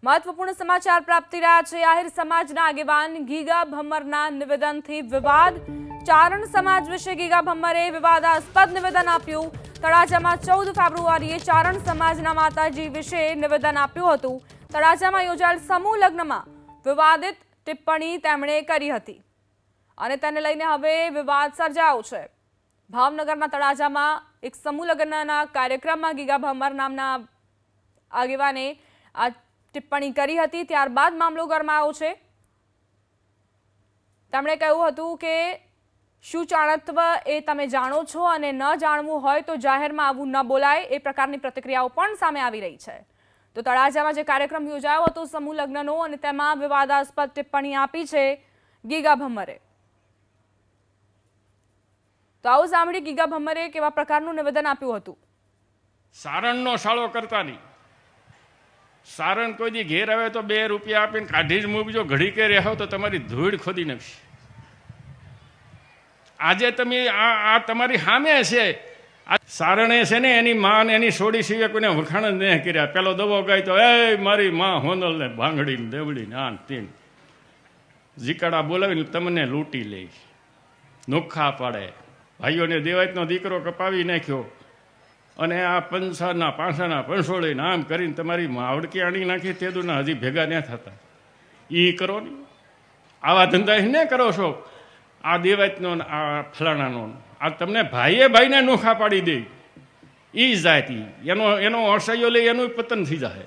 મહત્વપૂર્ણ સમાચાર પ્રાપ્ત થઈ રહ્યા છે। આહિર સમાજના આગેવાન ગીગા ભમ્મરના નિવેદનથી વિવાદ। ચારણ સમાજ વિશે ગીગા ભમ્મરે વિવાદાસ્પદ નિવેદન આપ્યું। તળાજામાં 14 ફેબ્રુઆરીએ ચારણ સમાજના માતાજી વિશે નિવેદન આપ્યું હતું। તળાજામાં યોજાયેલ સમૂહ લગ્નમાં વિવાદિત ટિપ્પણી તેમણે કરી હતી અને તેને લઈને હવે વિવાદ સર્જાયો છે। ભાવનગરના તળાજામાં એક સમૂહ લગ્નના કાર્યક્રમમાં ગીગા ભમ્મર નામના આગેવાને આ ટિપ્પણી કરી હતી। ત્યારબાદ મામલો ગરમાયો છે। તેમણે કહ્યું હતું કે શું ચાણત્વ એ તમે જાણો છો અને ન જાણવું હોય તો જાહેરમાં આવું ન બોલાય, એ પ્રકારની પ્રતિક્રિયાઓ પણ સામે આવી રહી છે। તો તળાજામાં જે કાર્યક્રમ યોજાયો હતો સમૂહ લગ્નનો અને તેમાં વિવાદાસ્પદ ટિપ્પણી આપી છે ગીગા ભમ્મરે। તો આવો સાંભળી ગીગા ભમ્મરે કેવા પ્રકારનું નિવેદન આપ્યું હતું। સારણનો શાળો કરતા નહીં। સારણ કોઈ દી ઘેર આવે તો 2 રૂપિયા આપીને કાઢી જ મૂકજો, ઘડી કે રહેવો તો તમારી ધૂળ ખોદી નાખશે। આજે તમે આ તમારી સામે છે। આ સારણે છે ને એની માં ને એની સોડી સિવાય કોઈને વખાણ જ નહીં કર્યા। પેલો દવો ગાય તો એ મારી માં હોનલ ને ભાંગડી ને દેવડી ને આન તીન જીકાડા બોલાવીને તમને લૂંટી લે, નોખા પાડે। ભાઈઓને દેવાયતનો દીકરો કપાવી નાખ્યો અને આ પંસાના પાંસાના પંસોળીને આમ કરીને તમારી માવડકી આણી નાખી તેદુના હજી ભેગા ન થતા। એ કરો ને, આવા ધંધા ને કરો છો। આ દેવાયતનો આ ફલાણાનો આ તમને ભાઈએ ભાઈને નોખા પાડી દે, એ જાતિ એનો અસહ્યો લઈ એનું પતન થઈ જાય।